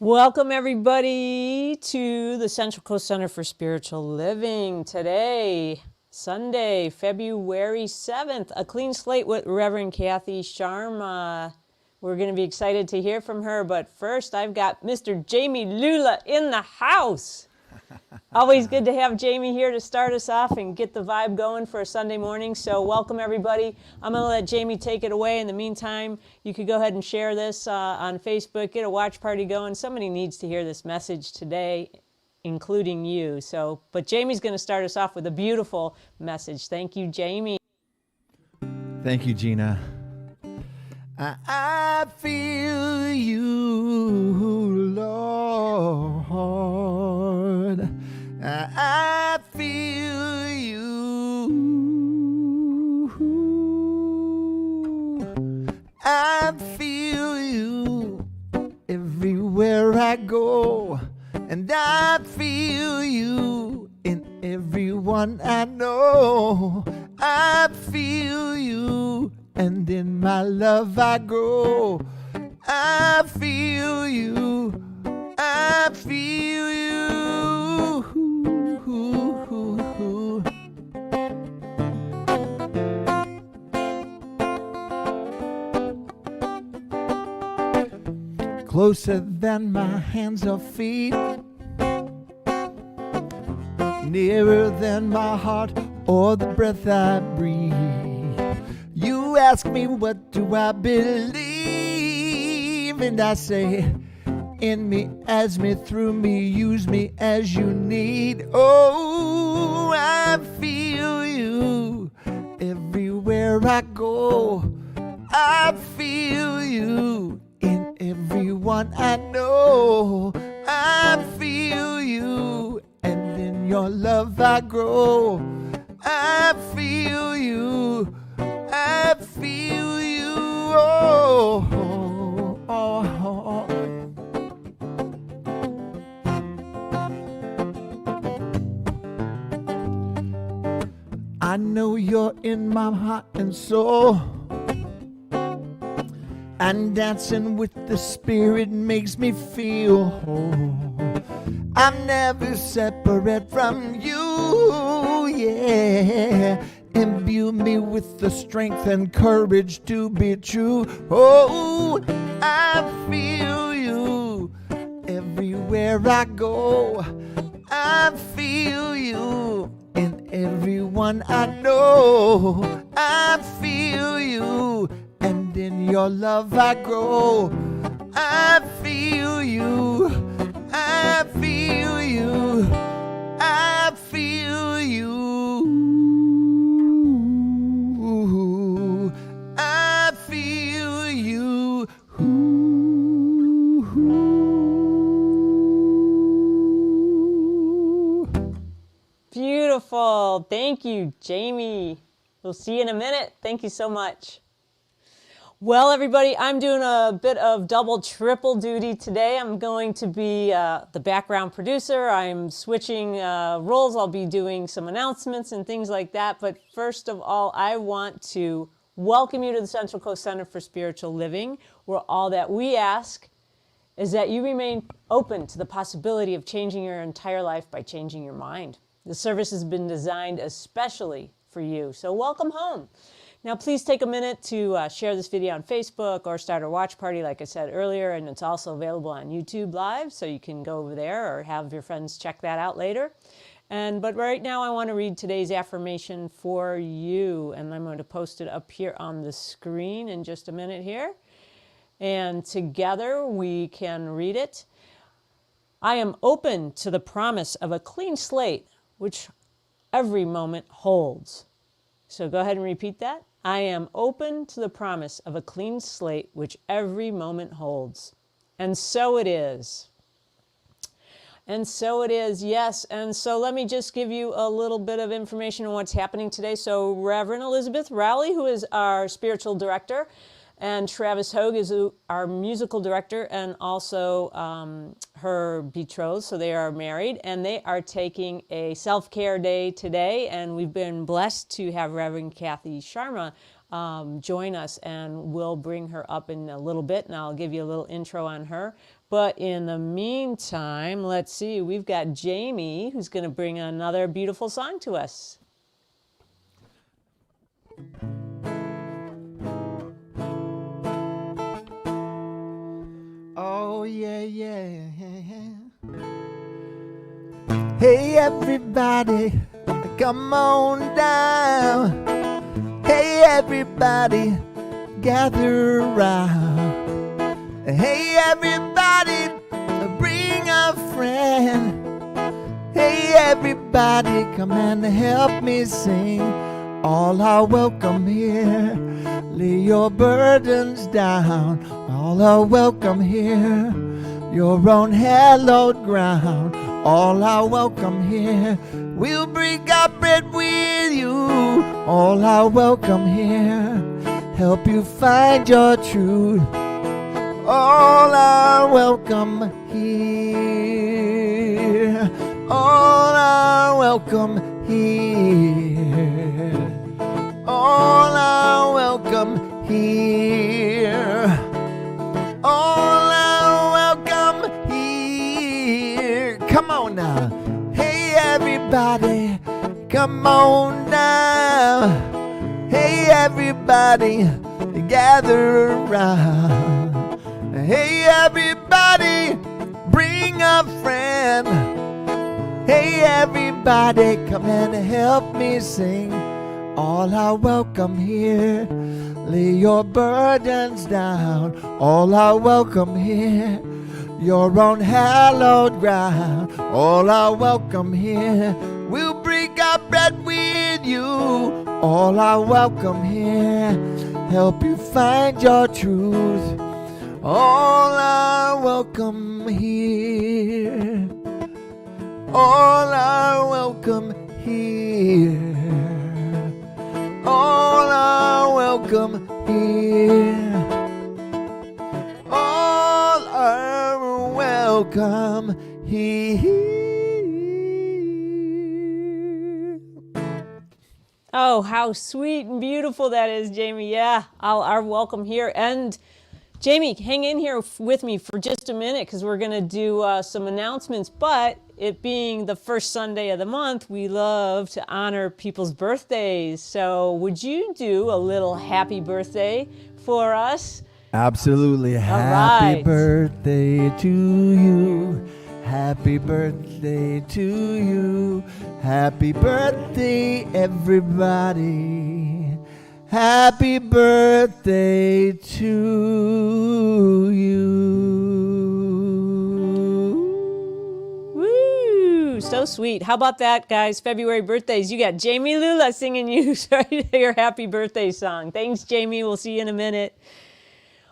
Welcome, everybody, to the Central Coast Center for Spiritual Living. Today, Sunday, February 7th, a clean slate with Reverend Kathy Scharmer. We're going to be excited to hear from her, but first, I've got Mr. Jami Lula in the house. Always good to have Jami here to start us off and get the vibe going for a Sunday morning. So welcome, everybody. I'm going to let Jami take it away. In the meantime, you could go ahead and share this on Facebook, get a watch party going. Somebody needs to hear this message today, including you. But Jami's going to start us off with a beautiful message. Thank you, Jami. Thank you, Gina. I feel you, Lord. I feel you. I feel you everywhere I go, and I feel you in everyone I know. I feel you, and in my love I grow. I feel you. I feel you. Closer than my hands or feet, nearer than my heart or the breath I breathe. You ask me, what do I believe? And I say, in me, as me, through me, use me as you need. Oh, I feel you everywhere I go. I feel you in everyone I know. I feel you, and in your love I grow. I feel you. I feel you. Oh, oh, oh, oh. I know you're in my heart and soul, and dancing with the Spirit makes me feel whole. I'm never separate from you, yeah. Imbue me with the strength and courage to be true. Oh, I feel you everywhere I go. I feel you in everyone I know. I feel you, and in your love I grow. I feel you. I feel you. I feel you. I feel you. Beautiful. Thank you, Jami. We'll see you in a minute. Thank you so much. Well, everybody, I'm doing a bit of double, triple duty today. I'm going to be the background producer. I'm switching roles. I'll be doing some announcements and things like that. But first of all, I want to welcome you to the Central Coast Center for Spiritual Living, where all that we ask is that you remain open to the possibility of changing your entire life by changing your mind. The service has been designed especially for you. So welcome home. Now, please take a minute to share this video on Facebook or start a watch party, like I said earlier, and it's also available on YouTube Live, so you can go over there or have your friends check that out later. But right now, I want to read today's affirmation for you, and I'm going to post it up here on the screen in just a minute here. And together, we can read it. I am open to the promise of a clean slate, which every moment holds. So go ahead and repeat that. I am open to the promise of a clean slate, which every moment holds. And so it is. And so it is, yes. And so let me just give you a little bit of information on what's happening today. So Reverend Elizabeth Rowley, who is our spiritual director, And Travis Hogue is our musical director and also her betrothed, so they are married. And they are taking a self-care day today, and we've been blessed to have Reverend Kathy Scharmer join us, and we'll bring her up in a little bit, and I'll give you a little intro on her. But in the meantime, let's see, we've got Jami, who's going to bring another beautiful song to us. Oh, yeah, yeah. Hey, everybody, come on down. Hey, everybody, gather around. Hey, everybody, bring a friend. Hey, everybody, come and help me sing. All are welcome here. Lay your burdens down. All are welcome here. You're on hallowed ground. All are welcome here. We'll break our bread with you. All are welcome here. Help you find your truth. All are welcome here. All are welcome here. All are welcome here. All are welcome here. Come on now. Hey, everybody, come on now. Hey, everybody, gather around. Hey, everybody, bring a friend. Hey, everybody, come and help me sing. All are welcome here. Lay your burdens down. All are welcome here. You're on hallowed ground. All are welcome here. We'll break our bread with you. All are welcome here. Help you find your truth. All are welcome here. All are welcome here. All are welcome here. All are welcome here. Oh, how sweet and beautiful that is, Jami. Yeah, all are welcome here. And Jami, hang in here with me for just a minute because we're going to do some announcements. But it being the first Sunday of the month, we love to honor people's birthdays. So would you do a little happy birthday for us? Absolutely. Happy birthday to you. Happy birthday to you. Happy birthday, everybody. Happy birthday to you. Woo! So sweet. How about that, guys? February birthdays. You got Jami Lula singing you your happy birthday song. Thanks, Jami. We'll see you in a minute.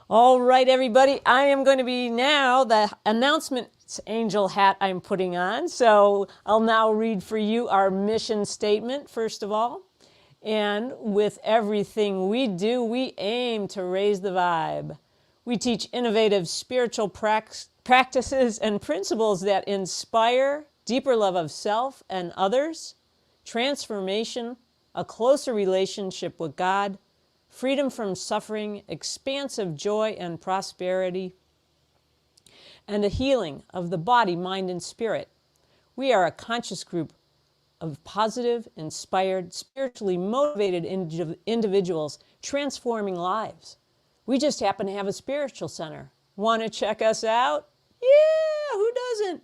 All right, everybody. I am going to be now the announcements angel hat I'm putting on. So I'll now read for you our mission statement, first of all. And with everything we do, we aim to raise the vibe. We teach innovative spiritual practices and principles that inspire deeper love of self and others, transformation, a closer relationship with God, freedom from suffering, expansive joy and prosperity, and a healing of the body, mind, and spirit. We are a conscious group of positive, inspired, spiritually motivated individuals transforming lives. We just happen to have a spiritual center. Want to check us out? Yeah, who doesn't?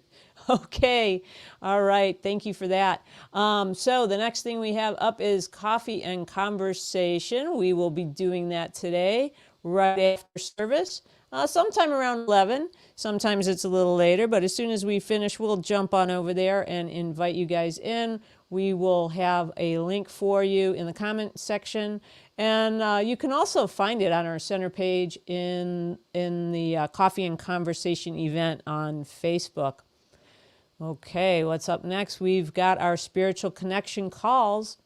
Okay, all right, thank you for that. So the next thing we have up is coffee and conversation. We will be doing that today, right after service, sometime around 11. Sometimes it's a little later, but as soon as we finish, we'll jump on over there and invite you guys in. We will have a link for you in the comment section. And you can also find it on our center page in the Coffee and Conversation event on Facebook. Okay, what's up next? We've got our spiritual connection calls.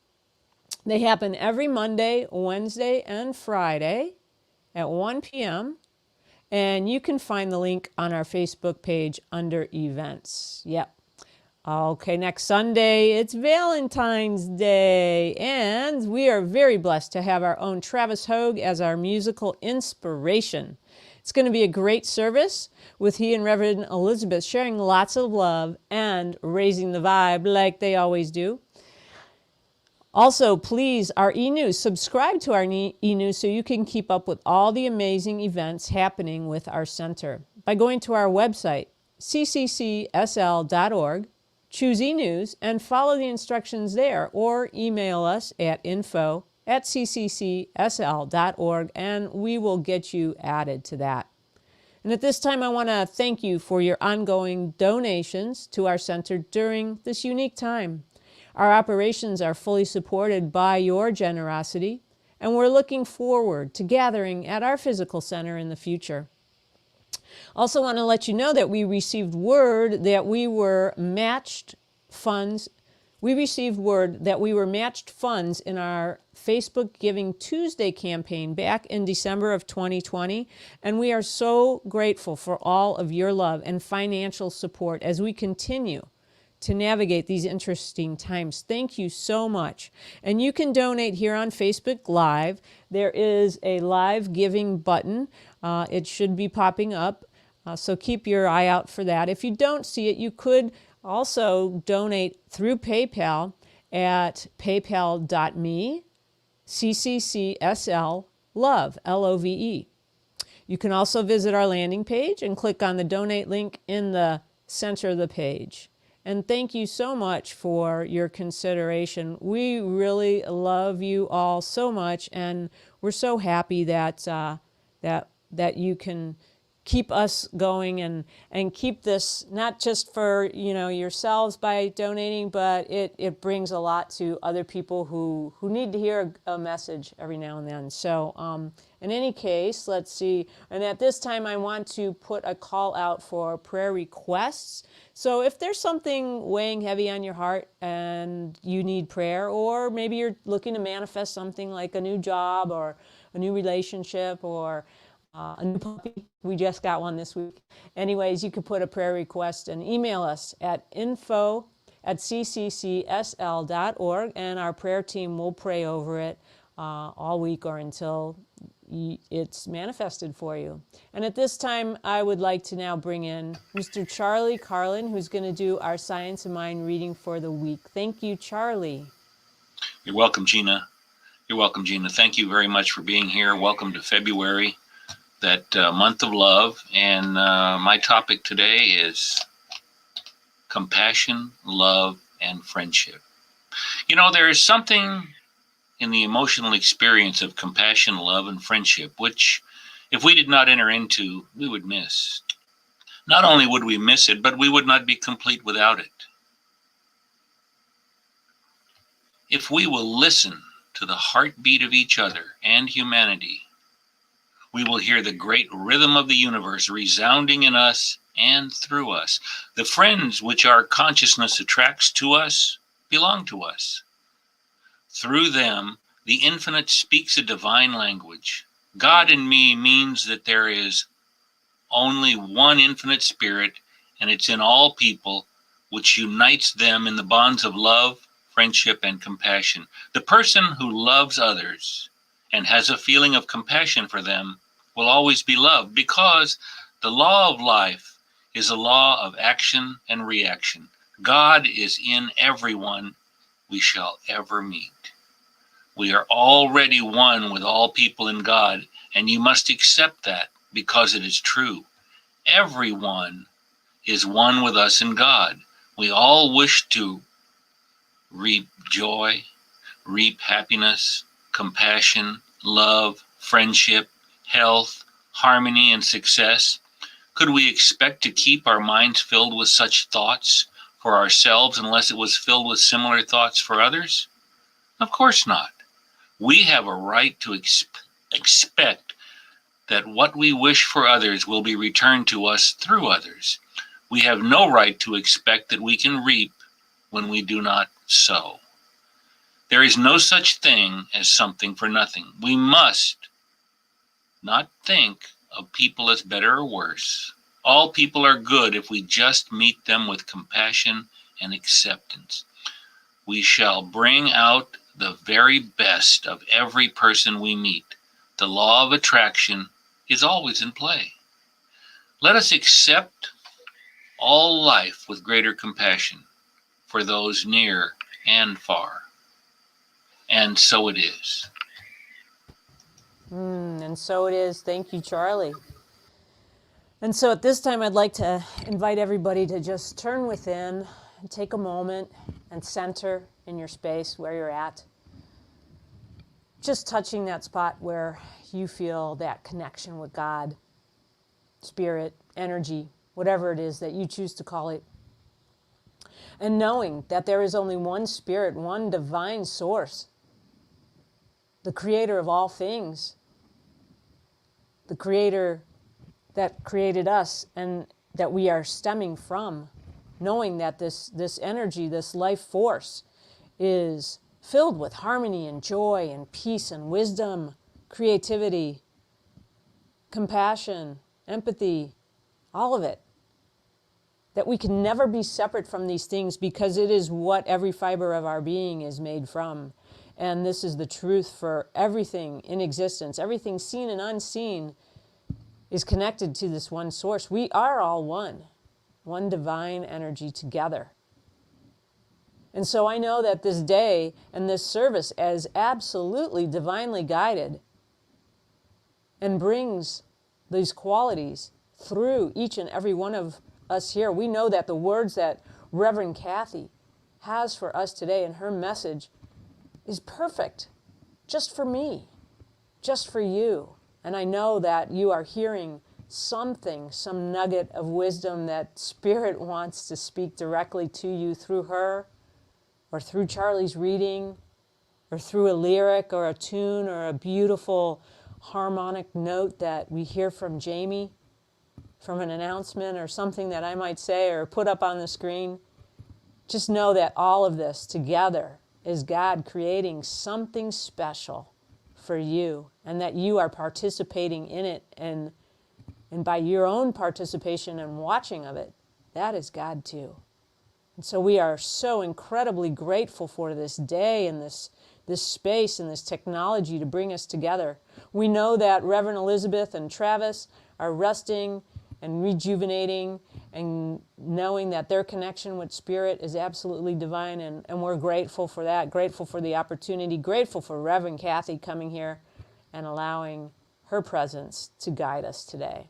They happen every Monday, Wednesday, and Friday at 1 p.m. And you can find the link on our Facebook page under events. Yep. Okay, next Sunday, it's Valentine's Day, and we are very blessed to have our own Travis Hogue as our musical inspiration. It's going to be a great service with he and Reverend Elizabeth sharing lots of love and raising the vibe like they always do. Also, please, our e-news, subscribe to our e-news so you can keep up with all the amazing events happening with our center by going to our website, ccccsl.org. Choose e-news and follow the instructions there, or email us at info@ccccsl.org and we will get you added to that. And at this time, I want to thank you for your ongoing donations to our center during this unique time. Our operations are fully supported by your generosity, and we're looking forward to gathering at our physical center in the future. Also want to let you know that we received word that we were matched funds. We received word that we were matched funds in our Facebook Giving Tuesday campaign back in December of 2020, and we are so grateful for all of your love and financial support as we continue to navigate these interesting times. Thank you so much. And you can donate here on Facebook Live. There is a live giving button. It should be popping up. So keep your eye out for that. If you don't see it, you could also donate through PayPal at paypal.me/CCCSL-LOVE, L-O-V-E. You can also visit our landing page and click on the donate link in the center of the page. And thank you so much for your consideration. We really love you all so much, and we're so happy that that you can keep us going and keep this not just for yourselves by donating, but it brings a lot to other people who need to hear a message every now and then. So in any case, let's see. And at this time, I want to put a call out for prayer requests. So if there's something weighing heavy on your heart and you need prayer, or maybe you're looking to manifest something like a new job or a new relationship or a new puppy. We just got one this week. Anyways, you could put a prayer request and email us at info@ccccsl.org, and our prayer team will pray over it all week or until it's manifested for you. And at this time, I would like to now bring in Mr. Charlie Carlin, who's going to do our Science of Mind reading for the week. Thank you, Charlie. You're welcome, Gina. You're welcome, Gina. Thank you very much for being here. Welcome to February, that month of love. And my topic today is compassion, love, and friendship. There is something in the emotional experience of compassion, love, and friendship, which if we did not enter into, we would miss. Not only would we miss it, but we would not be complete without it. If we will listen to the heartbeat of each other and humanity, we will hear the great rhythm of the universe resounding in us and through us. The friends which our consciousness attracts to us belong to us. Through them, the infinite speaks a divine language. God in me means that there is only one infinite spirit, and it's in all people, which unites them in the bonds of love, friendship, and compassion. The person who loves others and has a feeling of compassion for them will always be loved, because the law of life is a law of action and reaction. God is in everyone we shall ever meet. We are already one with all people in God, and you must accept that because it is true. Everyone is one with us in God. We all wish to reap joy, reap happiness, compassion, love, friendship, health, harmony, and success. Could we expect to keep our minds filled with such thoughts for ourselves unless it was filled with similar thoughts for others? Of course not. We have a right to expect that what we wish for others will be returned to us through others. We have no right to expect that we can reap when we do not sow. There is no such thing as something for nothing. We must not think, of people as better or worse. All people are good if we just meet them with compassion and acceptance. We shall bring out the very best of every person we meet. The law of attraction is always in play. Let us accept all life with greater compassion for those near and far. And so it is. And so it is. Thank you, Charlie. And so at this time, I'd like to invite everybody to just turn within and take a moment and center in your space where you're at. Just touching that spot where you feel that connection with God, spirit, energy, whatever it is that you choose to call it. And knowing that there is only one spirit, one divine source, the creator of all things, the creator that created us and that we are stemming from, knowing that this energy, this life force is filled with harmony and joy and peace and wisdom, creativity, compassion, empathy, all of it. That we can never be separate from these things because it is what every fiber of our being is made from. And this is the truth for everything in existence. Everything seen and unseen is connected to this one source. We are all one divine energy together. And so I know that this day and this service is absolutely divinely guided and brings these qualities through each and every one of us here. We know that the words that Reverend Kathy has for us today in her message is perfect, just for me, just for you. And I know that you are hearing something, some nugget of wisdom that Spirit wants to speak directly to you through her, or through Charlie's reading, or through a lyric or a tune or a beautiful harmonic note that we hear from Jami, from an announcement or something that I might say or put up on the screen. Just know that all of this together is God creating something special for you, and that you are participating in it, and by your own participation and watching of it, that is God too. And so we are so incredibly grateful for this day and this space and this technology to bring us together. We know that Reverend Elizabeth and Travis are resting and rejuvenating and knowing that their connection with Spirit is absolutely divine, and we're grateful for that, grateful for the opportunity, grateful for Reverend Kathy coming here and allowing her presence to guide us today.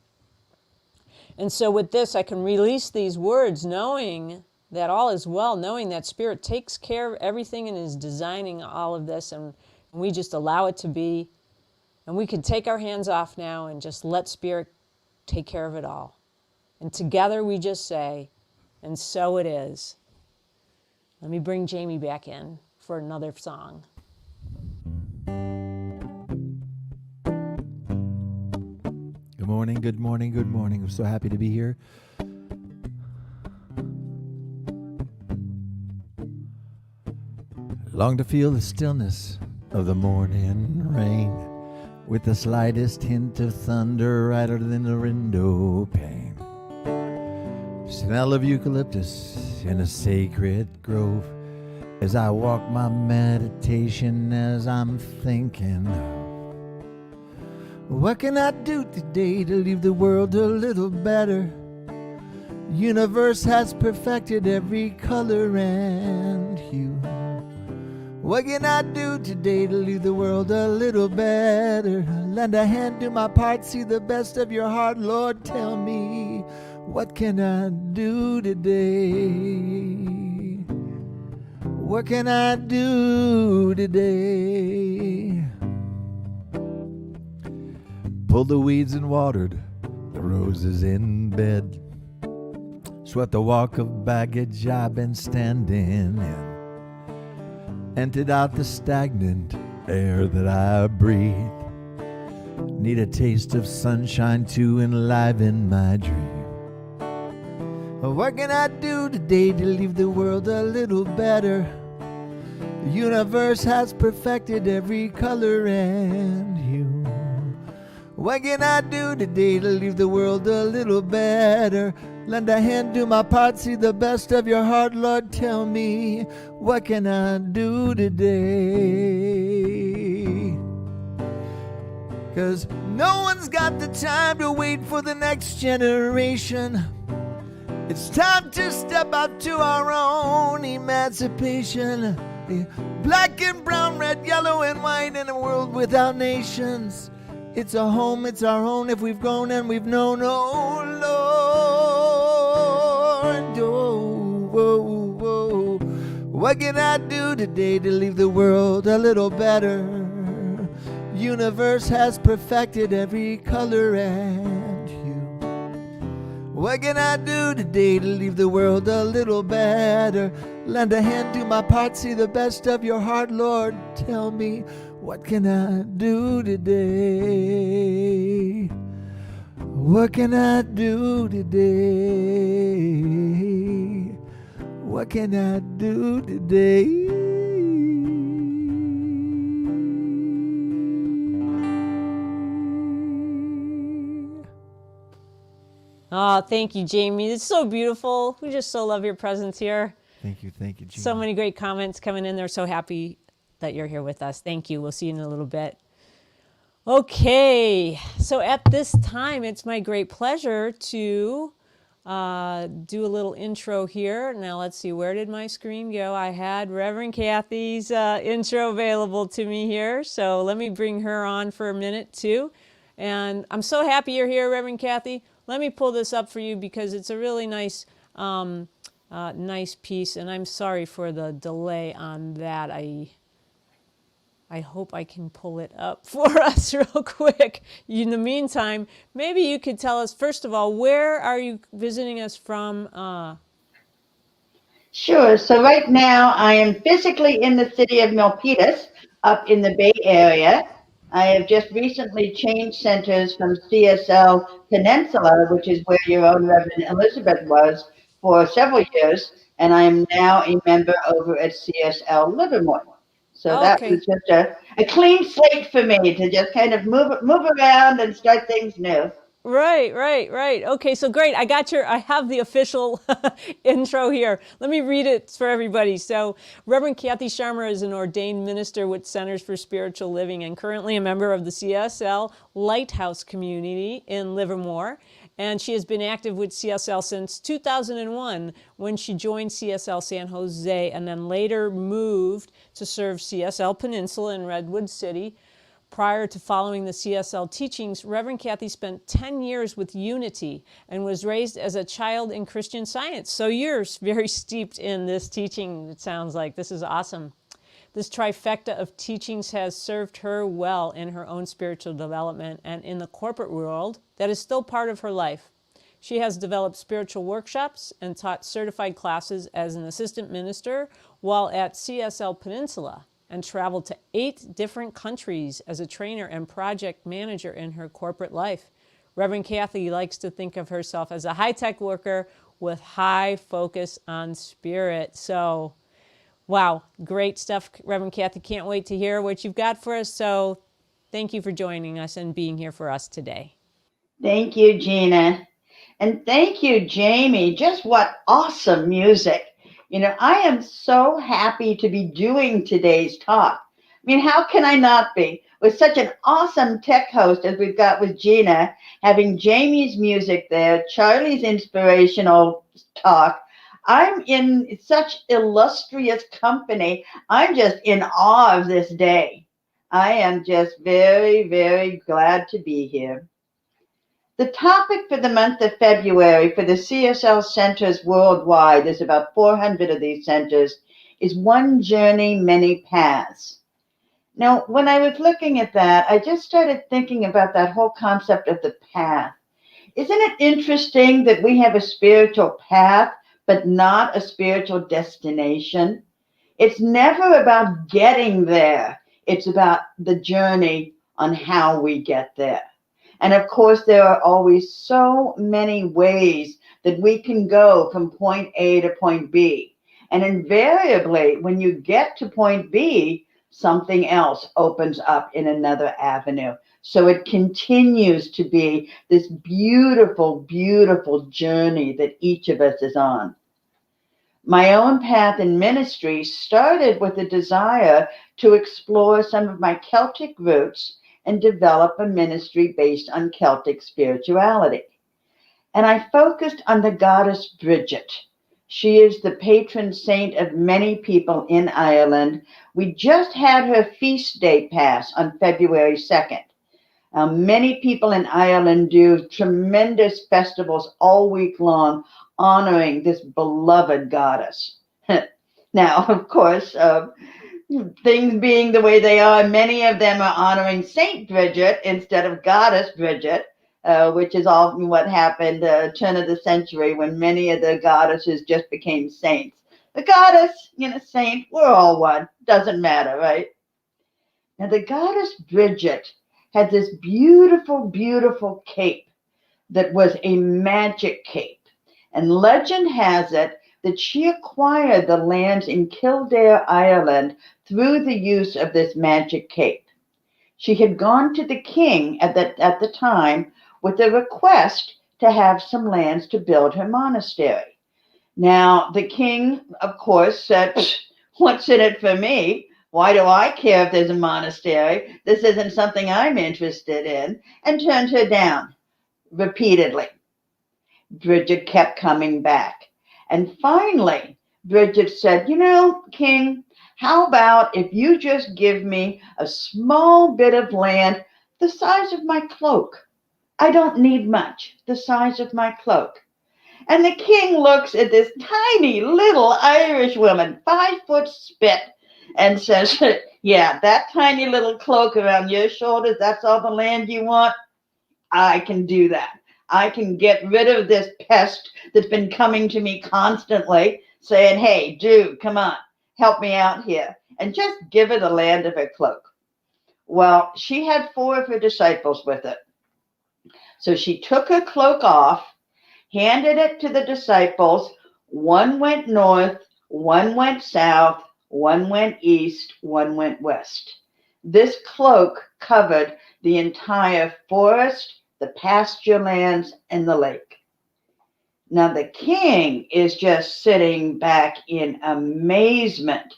And so with this, I can release these words knowing that all is well, knowing that Spirit takes care of everything and is designing all of this, and we just allow it to be. And we can take our hands off now and just let Spirit take care of it all. And together we just say, and so it is. Let me bring Jami back in for another song. Good morning, good morning, good morning. I'm so happy to be here. Long to feel the stillness of the morning rain, with the slightest hint of thunder right under the window pane. Smell of eucalyptus in a sacred grove, as I walk my meditation, as I'm thinking of what can I do today to leave the world a little better. Universe has perfected every color and hue. What can I do today to leave the world a little better? Lend a hand, do my part, see the best of your heart. Lord, tell me, what can I do today? What can I do today? Pulled the weeds and watered the roses in bed. Swept the walk of baggage I've been standing in. Emptied out the stagnant air that I breathe. Need a taste of sunshine to enliven my dream. What can I do today to leave the world a little better? The universe has perfected every color and hue. What can I do today to leave the world a little better? Lend a hand, do my part, see the best of your heart, Lord, tell me, what can I do today? 'Cause no one's got the time to wait for the next generation. It's time to step up to our own emancipation. Black and brown, red, yellow and white in a world without nations. It's a home, it's our own if we've grown and we've known, oh Lord. Oh, whoa, whoa. What can I do today to leave the world a little better? Universe has perfected every color and hue. What can I do today to leave the world a little better? Lend a hand, do my part, see the best of your heart, Lord, tell me, what can I do today? What can I do today? What can I do today? Oh, thank you, Jamie. It's so beautiful. We just so love your presence here. Thank you, Gina. So many great comments coming in. They're so happy that you're here with us. Thank you. We'll see you in a little bit. Okay, so at this time, it's my great pleasure to do a little intro here. Now let's see, where did my screen go? I had Reverend Kathy's intro available to me here, so let me bring her on for a minute too. And I'm so happy you're here, Reverend Kathy. Let me pull this up for you because it's a really nice nice piece, and I'm sorry for the delay on that. I hope I can pull it up for us real quick. In the meantime, maybe you could tell us, first of all, where are you visiting us from? Sure. So right now I am physically in the city of Milpitas up in the Bay Area. I have just recently changed centers from CSL Peninsula, which is where your own Reverend Elizabeth was for several years, and I am now a member over at CSL Livermore. So that Okay. was just a clean slate for me to just kind of move around and start things new. Right. Okay, so great. I have the official intro here. Let me read it for everybody. So, Reverend Kathy Scharmer is an ordained minister with Centers for Spiritual Living and currently a member of the CSL Lighthouse community in Livermore. And she has been active with CSL since 2001 when she joined CSL San Jose and then later moved to serve CSL Peninsula in Redwood City. Prior to following the CSL teachings, Reverend Kathy spent 10 years with Unity and was raised as a child in Christian Science. So you're very steeped in this teaching, it sounds like. This is awesome. This trifecta of teachings has served her well in her own spiritual development and in the corporate world that is still part of her life. She has developed spiritual workshops and taught certified classes as an assistant minister while at CSL Peninsula, and traveled to 8 different countries as a trainer and project manager in her corporate life. Reverend Kathy likes to think of herself as a high-tech worker with high focus on spirit. So, wow, great stuff, Reverend Kathy. Can't wait to hear what you've got for us. So thank you for joining us and being here for us today. Thank you, Gina. And thank you, Jamie. Just what awesome music. You know, I am so happy to be doing today's talk. I mean, how can I not be? With such an awesome tech host as we've got with Gina, having Jamie's music there, Charlie's inspirational talk. I'm in such illustrious company. I'm just in awe of this day. I am just very, very glad to be here. The topic for the month of February for the CSL centers worldwide, there's about 400 of these centers, is One Journey, Many Paths. Now, when I was looking at that, I just started thinking about that whole concept of the path. Isn't it interesting that we have a spiritual path, but not a spiritual destination? It's never about getting there. It's about the journey on how we get there. And of course, there are always so many ways that we can go from point A to point B. And invariably, when you get to point B, something else opens up in another avenue. So it continues to be this beautiful, beautiful journey that each of us is on. My own path in ministry started with a desire to explore some of my Celtic roots and develop a ministry based on Celtic spirituality. And I focused on the goddess Brigit. She is the patron saint of many people in Ireland. We just had her feast day pass on February 2nd. Many people in Ireland do tremendous festivals all week long honoring this beloved goddess. Now, of course, things being the way they are, many of them are honoring Saint Bridget instead of Goddess Bridget, which is often what happened turn of the century when many of the goddesses just became saints. The goddess, saint, we're all one. Doesn't matter, right? Now, the goddess Bridget had this beautiful, beautiful cape that was a magic cape. And legend has it that she acquired the lands in Kildare, Ireland, through the use of this magic cape. She had gone to the king at the time with a request to have some lands to build her monastery. Now, the king, of course, said, "What's in it for me? Why do I care if there's a monastery? This isn't something I'm interested in," and turned her down repeatedly. Brigit kept coming back. And finally, Brigit said, King, how about if you just give me a small bit of land the size of my cloak? I don't need much, the size of my cloak. And the king looks at this tiny little Irish woman, 5-foot spit, and says, "Yeah, that tiny little cloak around your shoulders, that's all the land you want? I can do that. I can get rid of this pest that's been coming to me constantly, saying, 'Hey, dude, come on, help me out here,' and just give her the land of her cloak." Well, she had 4 of her disciples with her. So she took her cloak off, handed it to the disciples. One went north, one went south, one went east, one went west. This cloak covered the entire forest, the pasture lands, and the lake. Now the king is just sitting back in amazement,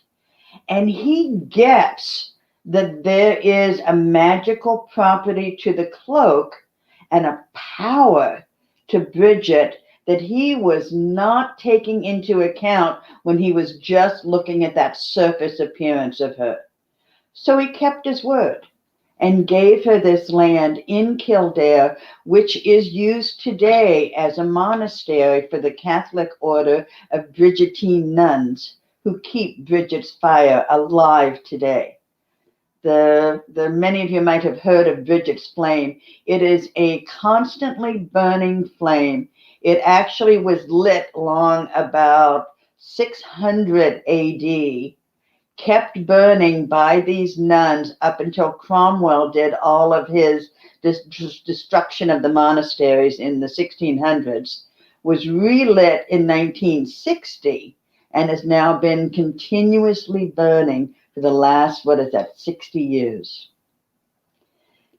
and he gets that there is a magical property to the cloak and a power to Brigit that he was not taking into account when he was just looking at that surface appearance of her. So he kept his word and gave her this land in Kildare, which is used today as a monastery for the Catholic order of Brigitine nuns who keep Brigit's fire alive today. Many of you might have heard of Brigit's flame. It is a constantly burning flame. It actually was lit long about 600 AD, kept burning by these nuns up until Cromwell did all of his destruction of the monasteries in the 1600s, was relit in 1960, and has now been continuously burning for the last, 60 years.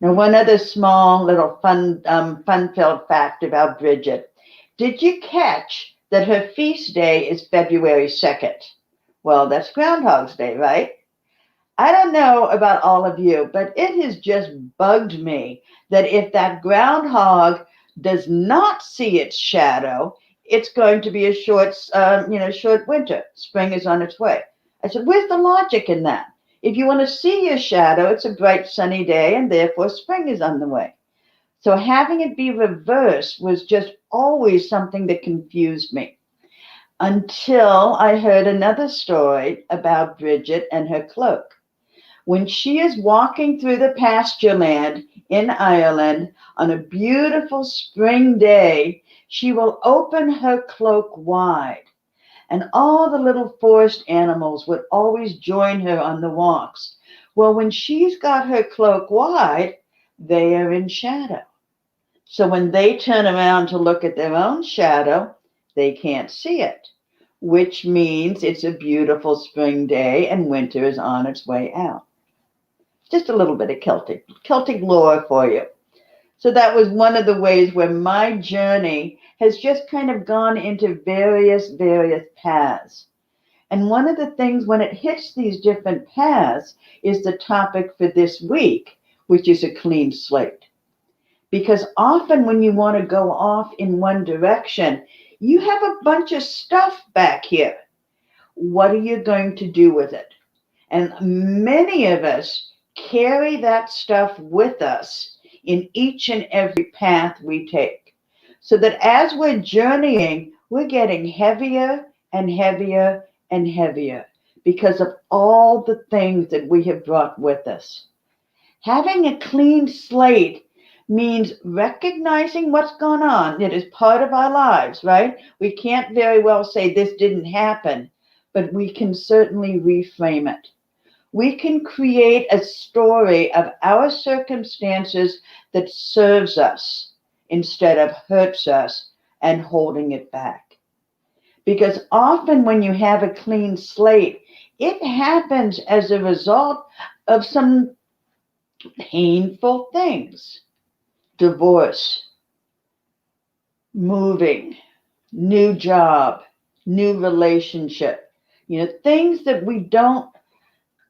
Now, one other small little fun-filled fact about Brigit. Did you catch that her feast day is February 2nd? Well, that's Groundhog's Day, right? I don't know about all of you, but it has just bugged me that if that groundhog does not see its shadow, it's going to be a short winter. Spring is on its way. I said, where's the logic in that? If you want to see your shadow, it's a bright sunny day, and therefore spring is on the way. So having it be reversed was just always something that confused me, until I heard another story about Brigit and her cloak. When she is walking through the pasture land in Ireland on a beautiful spring day, she will open her cloak wide, and all the little forest animals would always join her on the walks. Well, when she's got her cloak wide, they are in shadow. So when they turn around to look at their own shadow, they can't see it, which means it's a beautiful spring day and winter is on its way out. Just a little bit of Celtic lore for you. So that was one of the ways where my journey has just kind of gone into various paths. And one of the things when it hits these different paths is the topic for this week, which is a clean slate. Because often when you want to go off in one direction, you have a bunch of stuff back here. What are you going to do with it? And many of us carry that stuff with us in each and every path we take. So that as we're journeying, we're getting heavier and heavier and heavier because of all the things that we have brought with us. Having a clean slate means recognizing what's gone on. It is part of our lives, right? We can't very well say this didn't happen, but we can certainly reframe it. We can create a story of our circumstances that serves us instead of hurts us and holding it back. Because often when you have a clean slate, it happens as a result of some painful things. Divorce, moving, new job, new relationship, things that we don't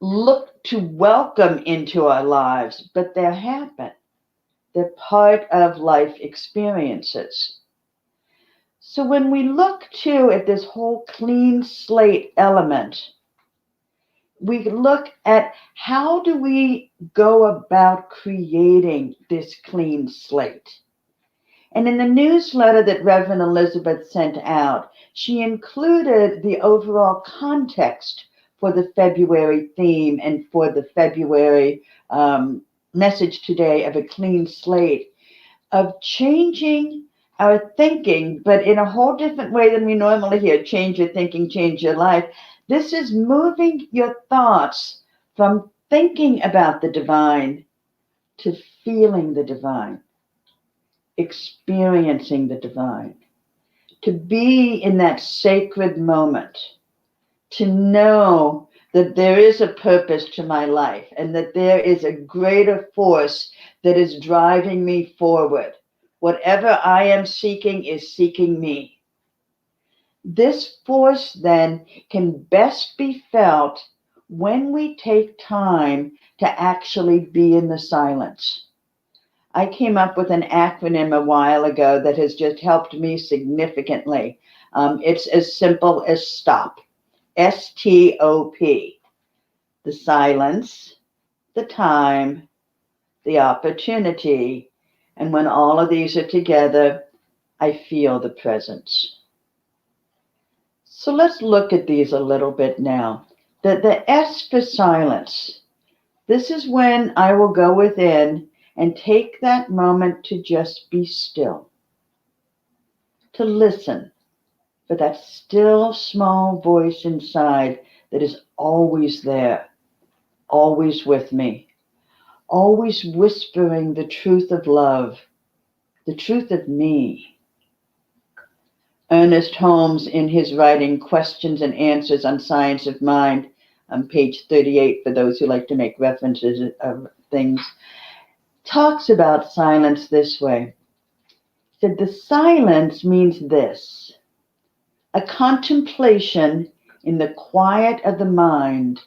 look to welcome into our lives, but they happen. They're part of life experiences. So when we look too at this whole clean slate element, we look at how do we go about creating this clean slate. And in the newsletter that Reverend Elizabeth sent out, she included the overall context for the February theme and for the February message today of a clean slate, of changing our thinking, but in a whole different way than we normally hear. Change your thinking, change your life. This is moving your thoughts from thinking about the divine to feeling the divine, experiencing the divine, to be in that sacred moment, to know that there is a purpose to my life and that there is a greater force that is driving me forward. Whatever I am seeking is seeking me. This force then can best be felt when we take time to actually be in the silence. I came up with an acronym a while ago that has just helped me significantly. It's as simple as STOP. STOP. The silence, the time, the opportunity. And when all of these are together, I feel the presence. So let's look at these a little bit now. The S for silence. This is when I will go within and take that moment to just be still, to listen for that still small voice inside that is always there, always with me, always whispering the truth of love, the truth of me. Ernest Holmes, in his writing Questions and Answers on Science of Mind, on page 38, for those who like to make references of things, talks about silence this way. He said, the silence means this: a contemplation in the quiet of the mind,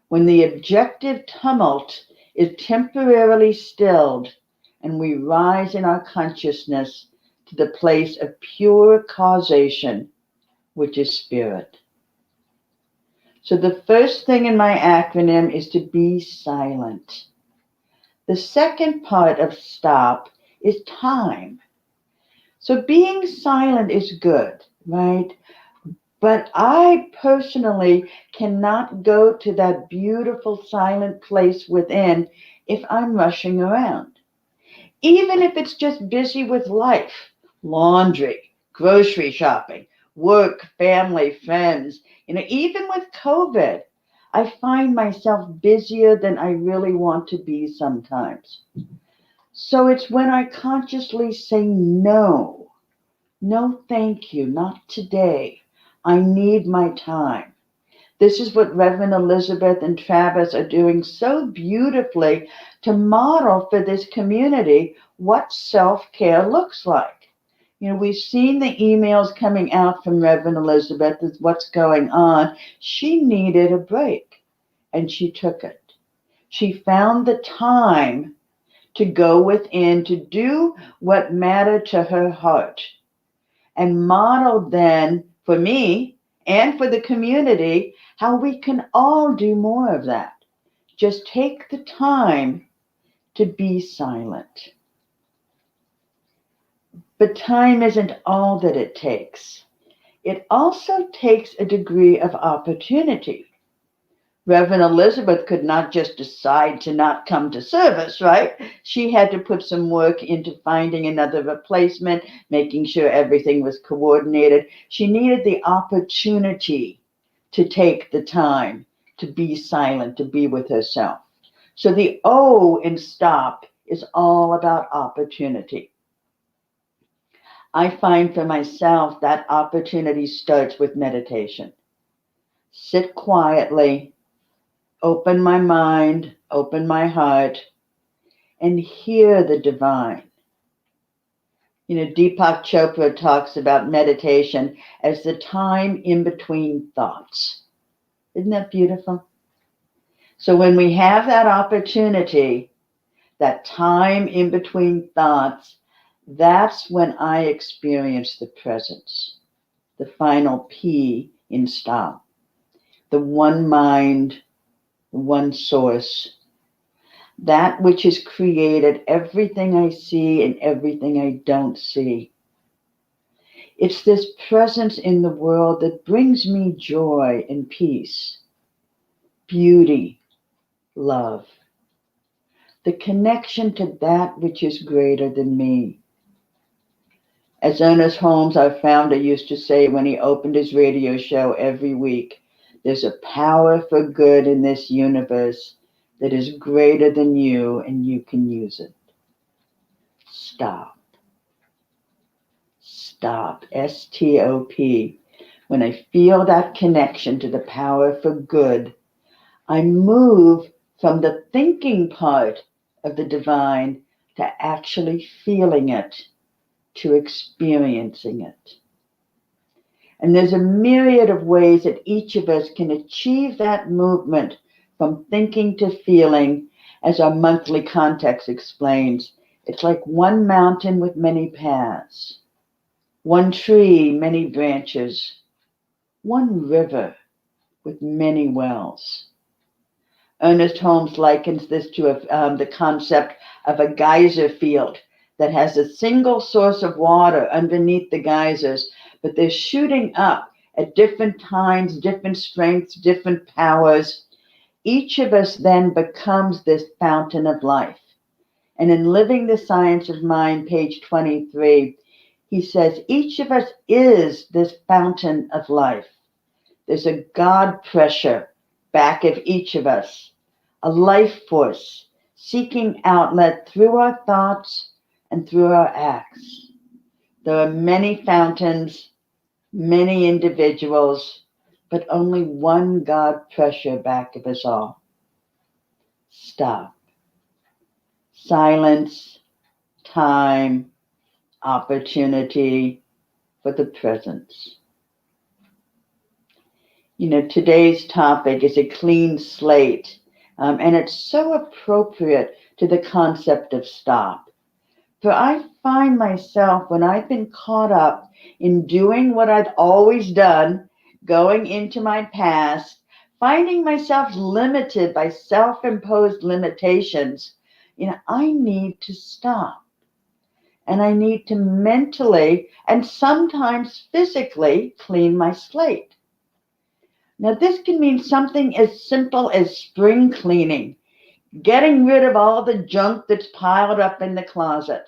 when the objective tumult is temporarily stilled and we rise in our consciousness to the place of pure causation, which is spirit. So the first thing in my acronym is to be silent. The second part of STOP is time. So being silent is good, right? But I personally cannot go to that beautiful silent place within if I'm rushing around. Even if it's just busy with life, laundry, grocery shopping, work, family, friends, even with COVID, I find myself busier than I really want to be sometimes. So it's when I consciously say no, thank you, not today. I need my time. This is what Reverend Elizabeth and Travis are doing so beautifully to model for this community what self-care looks like. You know, we've seen the emails coming out from Reverend Elizabeth with what's going on. She needed a break, and she took it. She found the time to go within, to do what mattered to her heart, and modeled then for me and for the community how we can all do more of that. Just take the time to be silent. But time isn't all that it takes. It also takes a degree of opportunity. Reverend Elizabeth could not just decide to not come to service, right? She had to put some work into finding another replacement, making sure everything was coordinated. She needed the opportunity to take the time to be silent, to be with herself. So the O in stop is all about opportunity. I find for myself that opportunity starts with meditation. Sit quietly, open my mind, open my heart, and hear the divine. You know, Deepak Chopra talks about meditation as the time in between thoughts. Isn't that beautiful? So when we have that opportunity, that time in between thoughts, that's when I experience the presence, the final P in stop, the one mind, the one source, that which has created everything I see and everything I don't see. It's this presence in the world that brings me joy and peace, beauty, love, the connection to that which is greater than me. As Ernest Holmes, our founder, used to say when he opened his radio show every week, there's a power for good in this universe that is greater than you, and you can use it. Stop. Stop. S-T-O-P. When I feel that connection to the power for good, I move from the thinking part of the divine to actually feeling it, to experiencing it. And there's a myriad of ways that each of us can achieve that movement from thinking to feeling, as our monthly context explains. It's like one mountain with many paths, one tree, many branches, one river with many wells. Ernest Holmes likens this to the concept of a geyser field that has a single source of water underneath the geysers, but they're shooting up at different times, different strengths, different powers. Each of us then becomes this fountain of life. And in Living the Science of Mind, page 23, he says, each of us is this fountain of life. There's a God pressure back of each of us, a life force seeking outlet through our thoughts and through our acts. There are many fountains, many individuals, but only one God pressure back of us all. Stop. Silence, time, opportunity for the presence. You know, today's topic is a clean slate, and it's so appropriate to the concept of stop. For I find myself, when I've been caught up in doing what I've always done, going into my past, finding myself limited by self-imposed limitations, you know, I need to stop. And I need to mentally and sometimes physically clean my slate. Now, this can mean something as simple as spring cleaning, getting rid of all the junk that's piled up in the closet.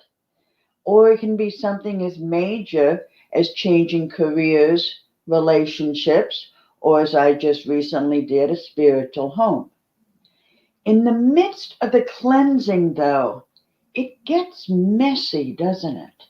Or it can be something as major as changing careers, relationships, or as I just recently did, a spiritual home. In the midst of the cleansing, though, it gets messy, doesn't it?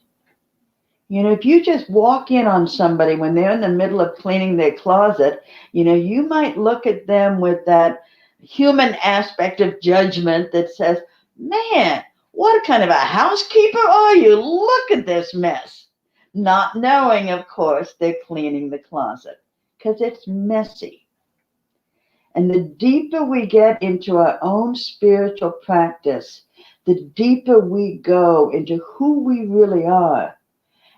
If you just walk in on somebody when they're in the middle of cleaning their closet, you might look at them with that human aspect of judgment that says, man, what kind of a housekeeper are you? Look at this mess. Not knowing, of course, they're cleaning the closet because it's messy. And the deeper we get into our own spiritual practice, the deeper we go into who we really are.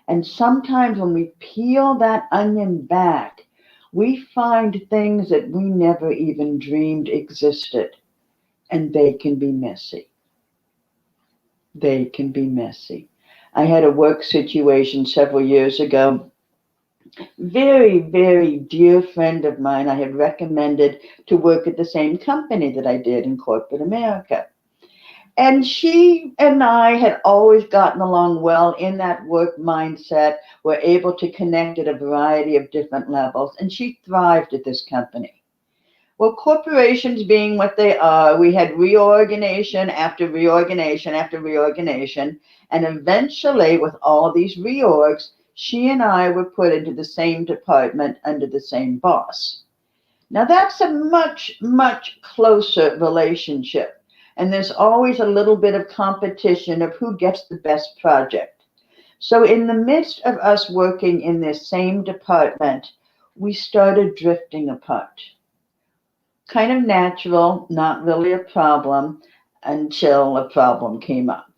And sometimes when we peel that onion back, we find things that we never even dreamed existed. And they can be messy. They can be messy. I had a work situation several years ago. Very, very dear friend of mine I had recommended to work at the same company that I did in corporate America. And she and I had always gotten along well in that work mindset. We're able to connect at a variety of different levels, and she thrived at this company. Well, corporations being what they are, we had reorganization after reorganization after reorganization, and eventually, with all these reorgs, she and I were put into the same department under the same boss. Now, that's a much, much closer relationship. And there's always a little bit of competition of who gets the best project. So in the midst of us working in this same department, we started drifting apart. Kind of natural, not really a problem, until a problem came up.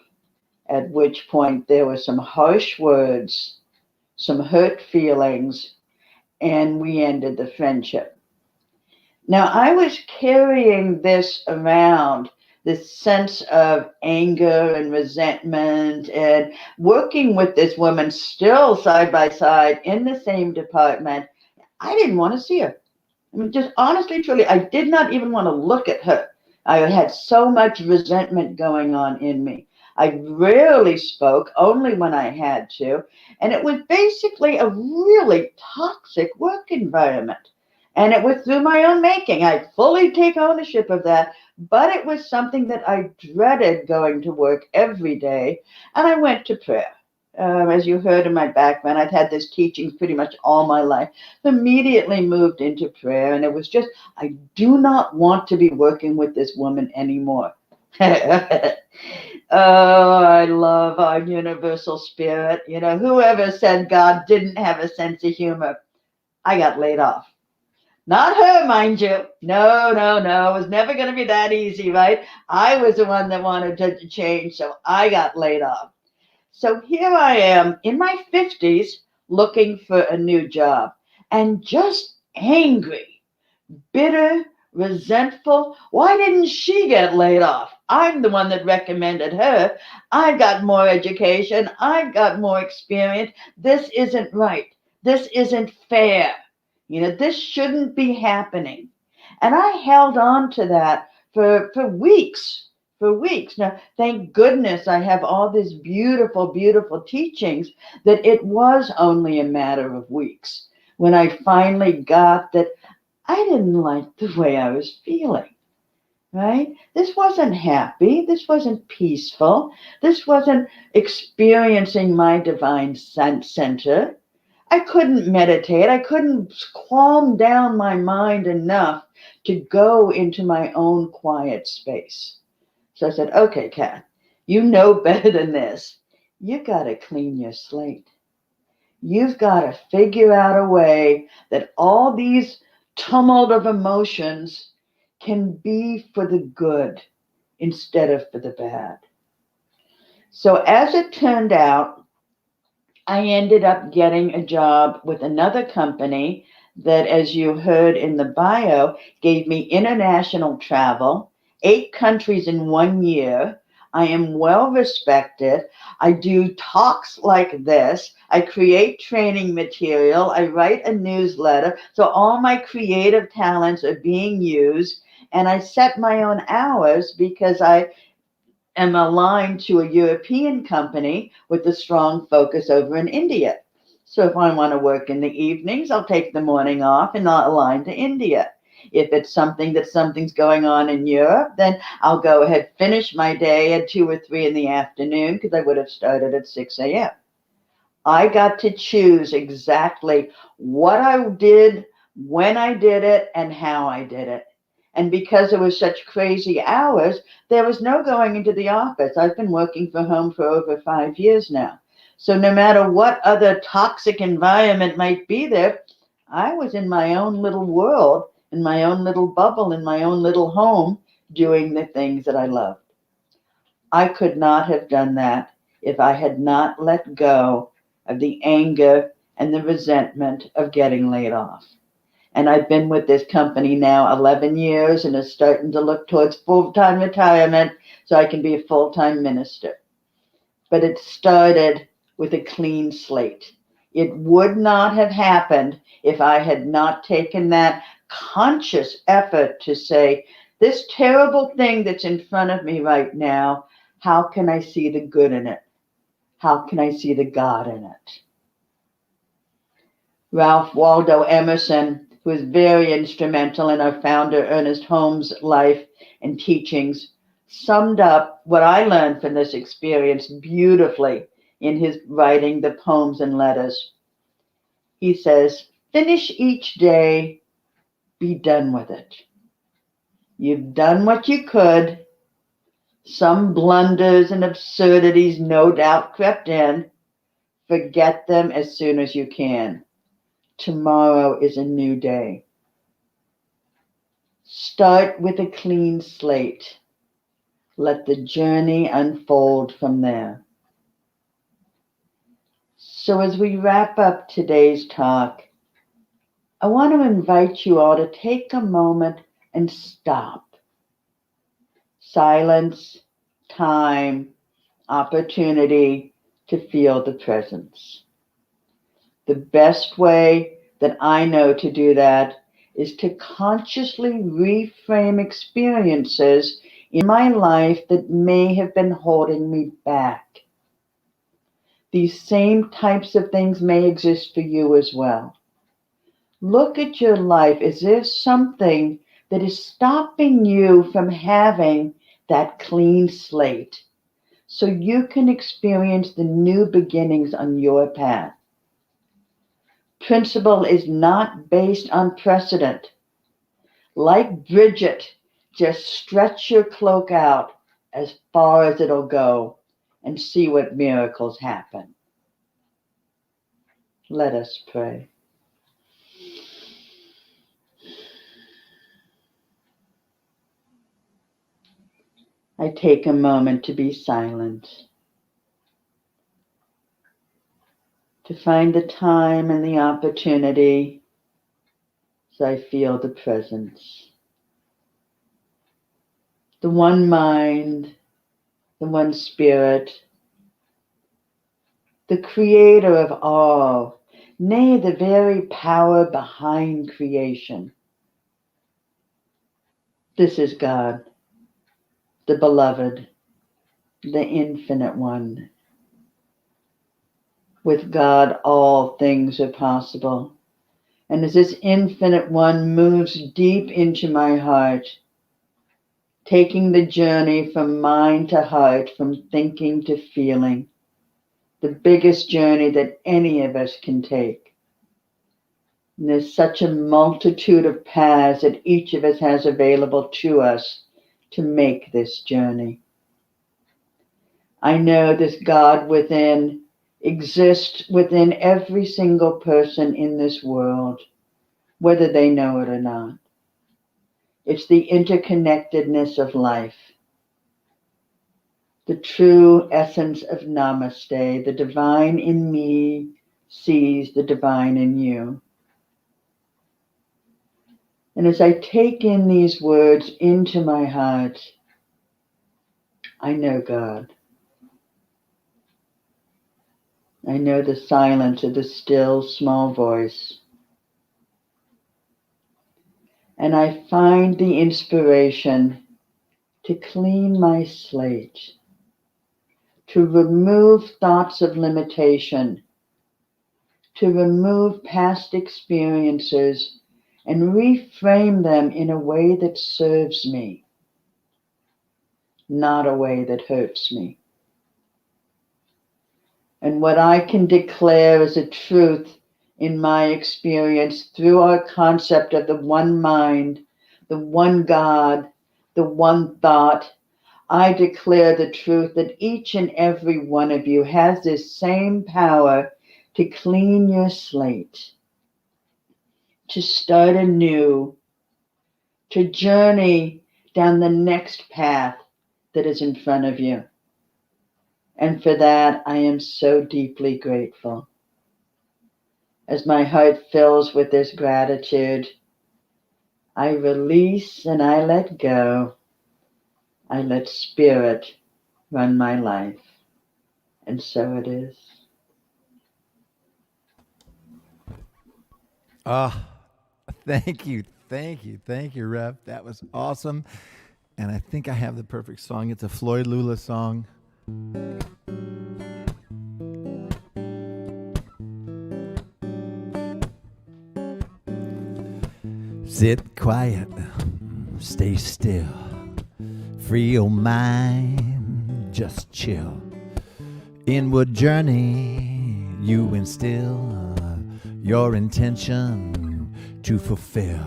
At which point there were some harsh words, some hurt feelings, and we ended the friendship. Now, I was carrying this around, this sense of anger and resentment, and working with this woman still side by side in the same department. I didn't want to see her. I mean, just honestly, truly, I did not even want to look at her. I had so much resentment going on in me. I rarely spoke, only when I had to. And it was basically a really toxic work environment. And it was through my own making. I fully take ownership of that. But it was something that I dreaded going to work every day. And I went to prayer. As you heard in my background, I've had this teaching pretty much all my life. Immediately moved into prayer. And it was just, I do not want to be working with this woman anymore. Oh, I love our universal spirit. Whoever said God didn't have a sense of humor, I got laid off. Not her, mind you. No, no, no. It was never going to be that easy, right? I was the one that wanted to change, so I got laid off. So here I am in my 50s looking for a new job and just angry, bitter, resentful. Why didn't she get laid off? I'm the one that recommended her. I've got more education. I've got more experience. This isn't right. This isn't fair. This shouldn't be happening. And I held on to that for weeks. For weeks. Now, thank goodness I have all these beautiful, beautiful teachings that it was only a matter of weeks when I finally got that I didn't like the way I was feeling, right? This wasn't happy. This wasn't peaceful. This wasn't experiencing my divine center. I couldn't meditate. I couldn't calm down my mind enough to go into my own quiet space. So I said, okay, Kat, you know better than this. You got to clean your slate. You've got to figure out a way that all these tumult of emotions can be for the good instead of for the bad. So as it turned out, I ended up getting a job with another company that, as you heard in the bio, gave me international travel, 8 countries in 1 year. I am well respected. I do talks like this. I create training material. I write a newsletter. So all my creative talents are being used. And I set my own hours because I am aligned to a European company with a strong focus over in India. So if I want to work in the evenings, I'll take the morning off and not align to India. If it's something's going on in Europe, then I'll go ahead, finish my day at 2 or 3 in the afternoon because I would have started at 6 a.m. I got to choose exactly what I did, when I did it, and how I did it. And because it was such crazy hours, there was no going into the office. I've been working from home for over 5 years now. So no matter what other toxic environment might be there, I was in my own little world, in my own little bubble, in my own little home, doing the things that I love. I could not have done that if I had not let go of the anger and the resentment of getting laid off. And I've been with this company now 11 years and is starting to look towards full-time retirement so I can be a full-time minister. But it started with a clean slate. It would not have happened if I had not taken that conscious effort to say, this terrible thing that's in front of me right now, how can I see the good in it? How can I see the God in it? Ralph Waldo Emerson, who was very instrumental in our founder Ernest Holmes' life and teachings, summed up what I learned from this experience beautifully in his writing the poems and letters. He says, finish each day, be done with it. You've done what you could. Some blunders and absurdities no doubt crept in. Forget them as soon as you can. Tomorrow is a new day. Start with a clean slate. Let the journey unfold from there. So as we wrap up today's talk, I want to invite you all to take a moment and stop. Silence, time, opportunity to feel the presence. The best way that I know to do that is to consciously reframe experiences in my life that may have been holding me back. These same types of things may exist for you as well. Look at your life. Is there something that is stopping you from having that clean slate so you can experience the new beginnings on your path? Principle is not based on precedent. Like Brigit, just stretch your cloak out as far as it'll go and see what miracles happen. Let us pray. I take a moment to be silent, to find the time and the opportunity as I feel the presence. The one mind, the one spirit, the creator of all, nay, the very power behind creation. This is God, the beloved, the infinite one. With God, all things are possible. And as this infinite one moves deep into my heart, taking the journey from mind to heart, from thinking to feeling, the biggest journey that any of us can take. And there's such a multitude of paths that each of us has available to us to make this journey. I know this God within exists within every single person in this world, whether they know it or not. It's the interconnectedness of life, the true essence of Namaste. The divine in me sees the divine in you. And as I take in these words into my heart, I know God. I know the silence of the still, small voice. And I find the inspiration to clean my slate, to remove thoughts of limitation, to remove past experiences and reframe them in a way that serves me, not a way that hurts me. And what I can declare as a truth in my experience through our concept of the one mind, the one God, the one thought, I declare the truth that each and every one of you has this same power to clean your slate, to start anew, to journey down the next path that is in front of you. And for that, I am so deeply grateful. As my heart fills with this gratitude, I release and I let go. I let spirit run my life. And so it is. Ah, thank you, Rev. That was awesome. And I think I have the perfect song. It's a Floyd Lula song. Sit quiet, stay still, free your mind, just chill. Inward journey, you instill your intention to fulfill.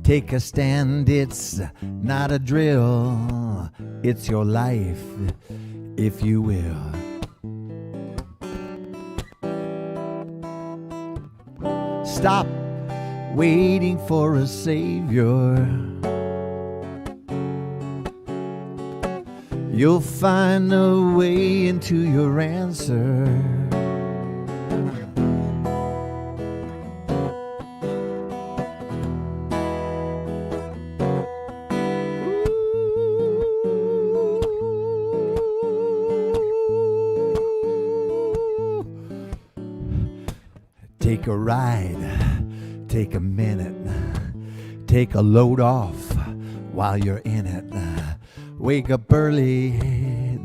Take a stand, it's not a drill, it's your life, if you will. Stop waiting for a savior. You'll find a way into your answer. Take a ride, take a minute, take a load off while you're in it. Wake up early,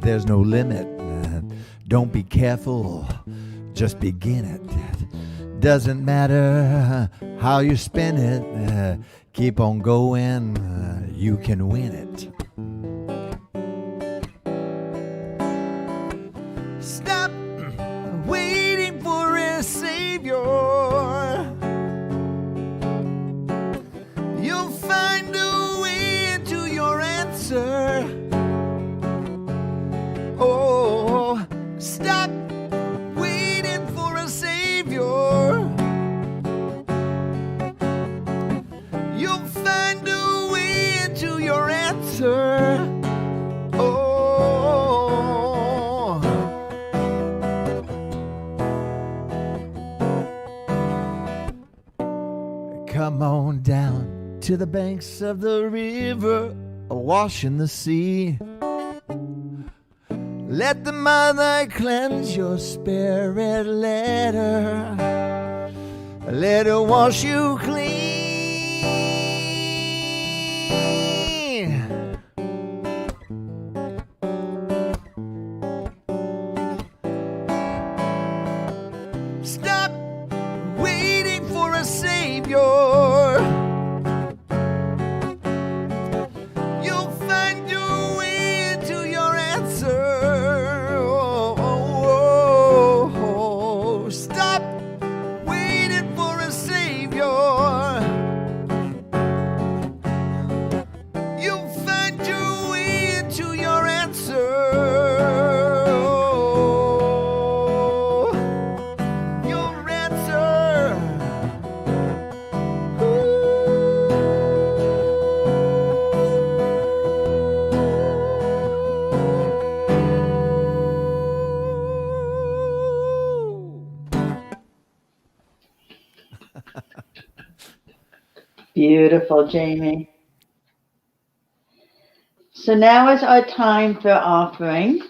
there's no limit. Don't be careful, just begin it. Doesn't matter how you spin it, keep on going, you can win it. Stop waiting for a savior. You'll find a way into your answer. Oh, stop waiting for a savior. You'll find a way into your answer. Oh, come on down to the banks of the river, awash in the sea. Let the mother cleanse your spirit, let her wash you clean. Stop waiting for a savior. You'll find your way into your answer. Oh, stop waiting for a savior. You'll find your way into your answer. Your answer. Beautiful, Jami. So now is our time for offering.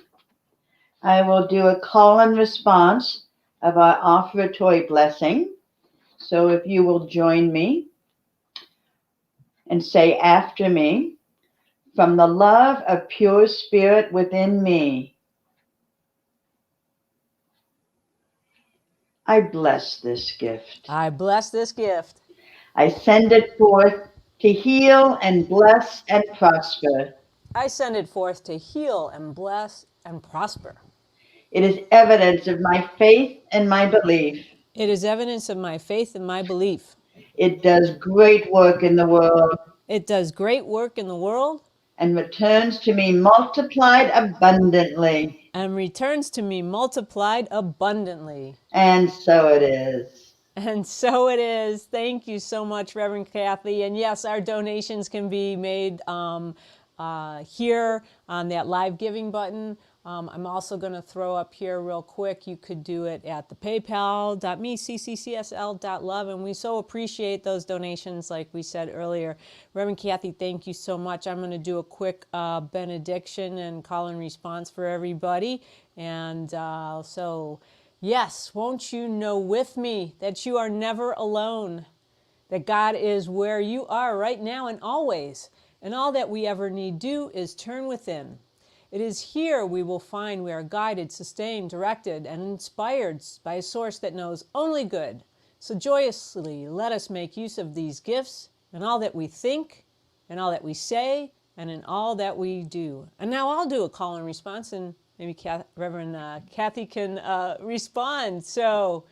I will do a call and response of our offertory blessing. So if you will join me and say after me, from the love of pure spirit within me, I bless this gift. I bless this gift. I send it forth to heal and bless and prosper. I send it forth to heal and bless and prosper. It is evidence of my faith and my belief. It is evidence of my faith and my belief. It does great work in the world It does great work in the world and returns to me multiplied abundantly. and returns to me multiplied abundantly. And so it is. And so it is. Thank you so much, Reverend Kathy. And yes, our donations can be made here on that live giving button. I'm also going to throw up here real quick. You could do it at the paypal.me/cccsl.love. And we so appreciate those donations, like we said earlier. Reverend Kathy, thank you so much. I'm going to do a quick benediction and call and response for everybody. And yes, won't you know with me that you are never alone, that God is where you are right now and always, and all that we ever need do is turn within. It is here we will find we are guided, sustained, directed, and inspired by a source that knows only good. So joyously let us make use of these gifts in all that we think, in all that we say, and in all that we do. And now I'll do a call and response, and maybe Reverend Kathy can respond. So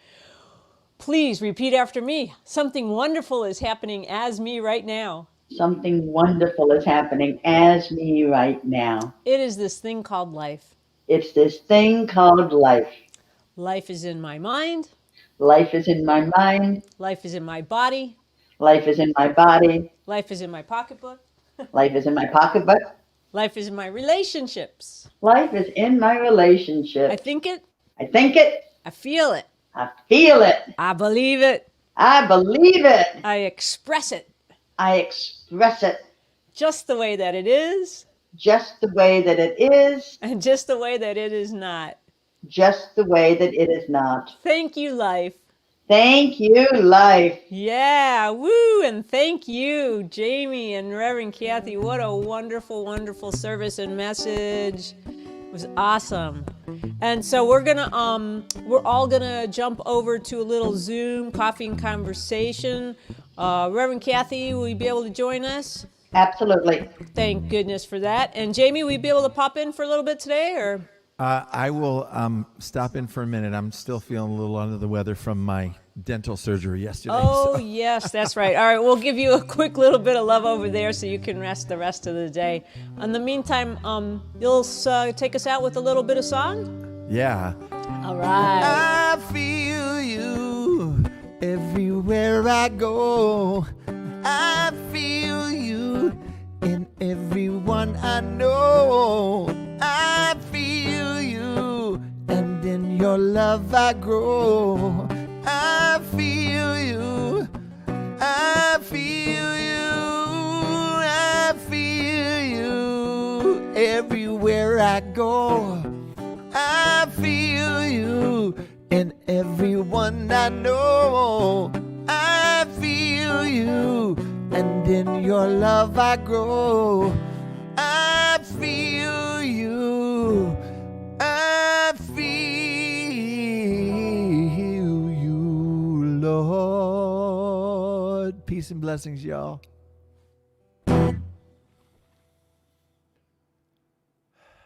please repeat after me. Something wonderful is happening as me right now. Something wonderful is happening as me right now. It is this thing called life. It's this thing called life. Life is in my mind. Life is in my mind. Life is in my body. Life is in my body. Life is in my pocketbook. Life is in my pocketbook. Life is in my relationships. Life is in my relationship. I think it. I think it. I feel it. I feel it. I believe it. I believe it. I express it. I express it just the way that it is. Just the way that it is. And just the way that it is not. Just the way that it is not. Thank you, life. Thank you, life. Yeah, woo, and thank you, Jami and Reverend Kathy. What a wonderful, wonderful service and message. It was awesome. And so we're all gonna jump over to a little Zoom coffee and conversation. Reverend Kathy, will you be able to join us? Absolutely. Thank goodness for that. And Jami, will you be able to pop in for a little bit today, or? I will stop in for a minute. I'm still feeling a little under the weather from my dental surgery yesterday. Oh, yes, that's right. All right, we'll give you a quick little bit of love over there so you can rest the rest of the day. In the meantime, you'll take us out with a little bit of song? Yeah. All right. I feel you everywhere I go. I feel you in everyone I know. I feel you, and in your love I grow. I feel you, I feel you, I feel you everywhere I go. I feel you in everyone I know. I feel you, and in your love I grow. I feel you, I feel you, Lord. Peace and blessings, y'all.